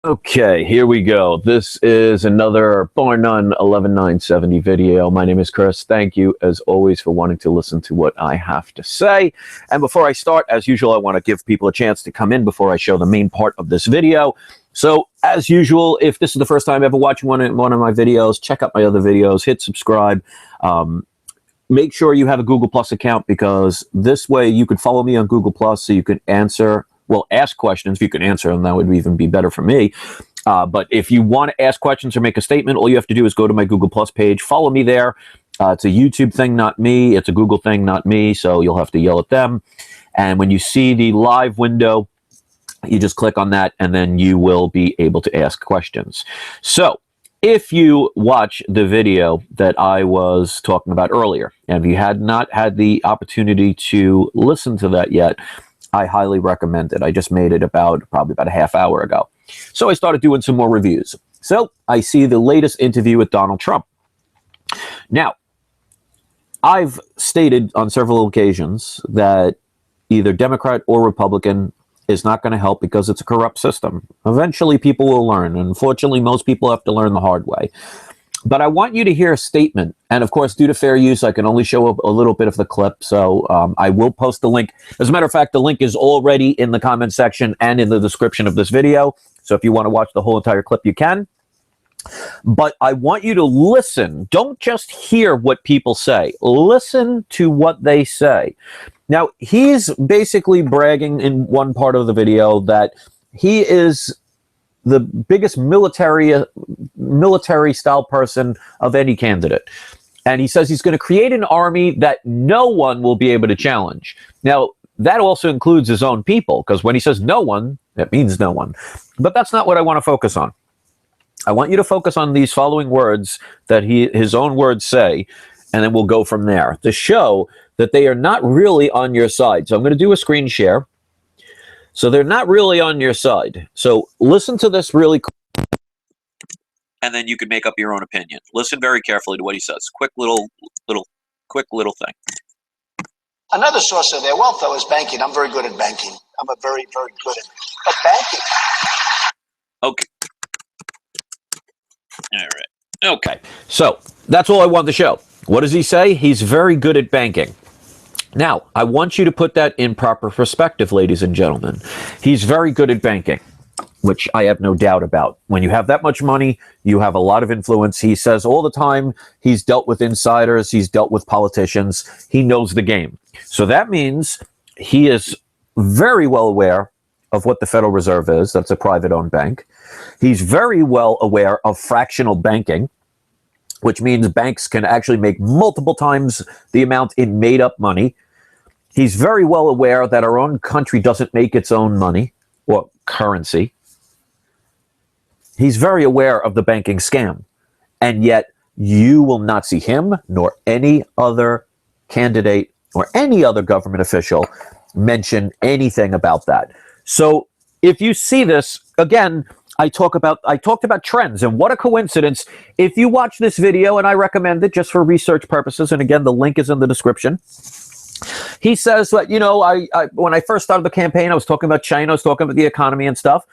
Okay, here we go. This is another bar none 11970 video. My name is Chris. Thank you, as always, for wanting to listen to what I have to say. And before I start, as usual, I want to give people a chance to come in before I show the main part of this video. So, as usual, if this is the first time ever watching one of my videos, check out my other videos, hit subscribe. Make sure you have a Google Plus account, because this way you can follow me on Google Plus so you can ask questions. If you can answer them, that would even be better for me. But if you want to ask questions or make a statement, all you have to do is go to my Google Plus page, follow me there. It's a YouTube thing, not me. It's a Google thing, not me. So you'll have to yell at them. And when you see the live window, you just click on that, and then you will be able to ask questions. So if you watch the video that I was talking about earlier, and if you had not had the opportunity to listen to that yet, I highly recommend it. I just made it probably about a half hour ago. So I started doing some more reviews. So I see the latest interview with Donald Trump. Now, I've stated on several occasions that either Democrat or Republican is not going to help, because it's a corrupt system. Eventually people will learn. Unfortunately, most people have to learn the hard way. But I want you to hear a statement. And of course, due to fair use, I can only show a little bit of the clip. So I will post the link. As a matter of fact, the link is already in the comment section and in the description of this video. So if you want to watch the whole entire clip, you can. But I want you to listen. Don't just hear what people say. Listen to what they say. Now, he's basically bragging in one part of the video that he is the biggest military style person of any candidate. And he says he's going to create an army that no one will be able to challenge. Now, that also includes his own people, because when he says no one, that means no one. But that's not what I want to focus on. I want you to focus on these following words that his own words say, and then we'll go from there to show that they are not really on your side. So I'm going to do a screen share. So they're not really on your side. So listen to this really quick, and then you can make up your own opinion. Listen very carefully to what he says. Quick little thing. Another source of their wealth, though, is banking. I'm very good at banking. I'm a very, very good at banking. Okay. All right. Okay. So that's all I want to show. What does he say? He's very good at banking. Now, I want you to put that in proper perspective, ladies and gentlemen. He's very good at banking, which I have no doubt about. When you have that much money, you have a lot of influence. He says all the time he's dealt with insiders, he's dealt with politicians, he knows the game. So that means he is very well aware of what the Federal Reserve is. That's a private-owned bank. He's very well aware of fractional banking, which means banks can actually make multiple times the amount in made-up money. He's very well aware that our own country doesn't make its own money or currency. He's very aware of the banking scam. And yet, you will not see him nor any other candidate or any other government official mention anything about that. So if you see this, again, I talked about trends, and what a coincidence. If you watch this video, and I recommend it just for research purposes, and again, the link is in the description. He says that, when I first started the campaign, I was talking about China, I was talking about the economy and stuff,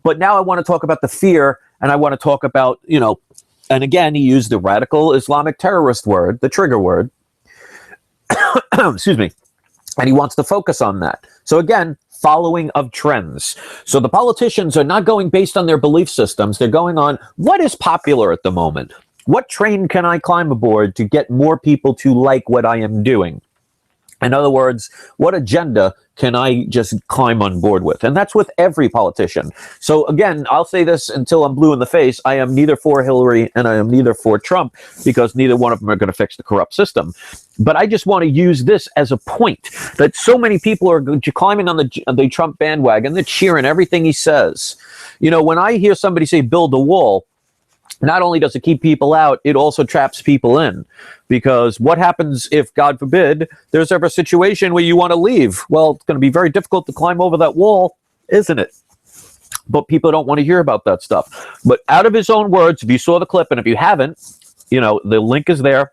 but now I want to talk about the fear, and I want to talk about, and again, he used the radical Islamic terrorist word, the trigger word, excuse me, and he wants to focus on that. So again, following of trends. So the politicians are not going based on their belief systems. They're going on what is popular at the moment. What train can I climb aboard to get more people to like what I am doing? In other words, what agenda can I just climb on board with? And that's with every politician. So again, I'll say this until I'm blue in the face. I am neither for Hillary and I am neither for Trump, because neither one of them are going to fix the corrupt system. But I just want to use this as a point that so many people are climbing on the Trump bandwagon. They're cheering everything he says. When I hear somebody say build a wall, not only does it keep people out, it also traps people in. Because what happens if, God forbid, there's ever a situation where you want to leave? Well, it's going to be very difficult to climb over that wall, isn't it? But people don't want to hear about that stuff. But out of his own words, if you saw the clip, and if you haven't, the link is there,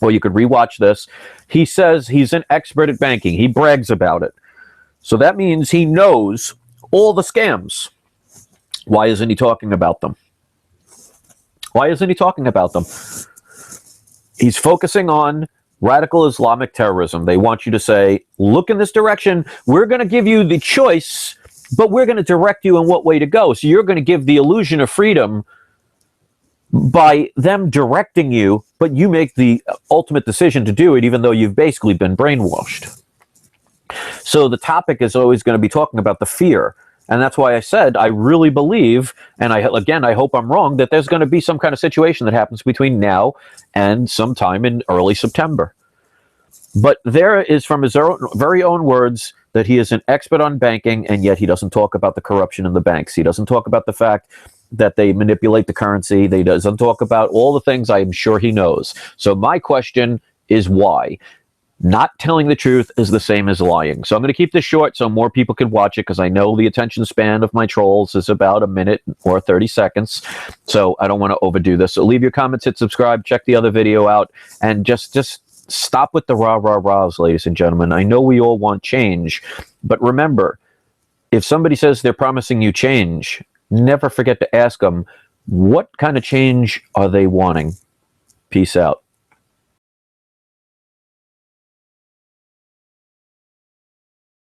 or you could rewatch this. He says he's an expert at banking. He brags about it. So that means he knows all the scams. Why isn't he talking about them? Why isn't he talking about them? He's focusing on radical Islamic terrorism. They want you to say, look in this direction. We're going to give you the choice, but we're going to direct you in what way to go. So you're going to give the illusion of freedom by them directing you, but you make the ultimate decision to do it, even though you've basically been brainwashed. So the topic is always going to be talking about the fear. And that's why I said I really believe, and I hope I'm wrong, that there's going to be some kind of situation that happens between now and sometime in early September. But there is, from his very own words, that he is an expert on banking, and yet he doesn't talk about the corruption in the banks. He doesn't talk about the fact that they manipulate the currency. He doesn't talk about all the things I'm sure he knows. So my question is why? Not telling the truth is the same as lying. So I'm going to keep this short so more people can watch it, because I know the attention span of my trolls is about a minute or 30 seconds. So I don't want to overdo this. So leave your comments, hit subscribe, check the other video out, and just stop with the rah-rah-rahs, ladies and gentlemen. I know we all want change, but remember, if somebody says they're promising you change, never forget to ask them, what kind of change are they wanting? Peace out.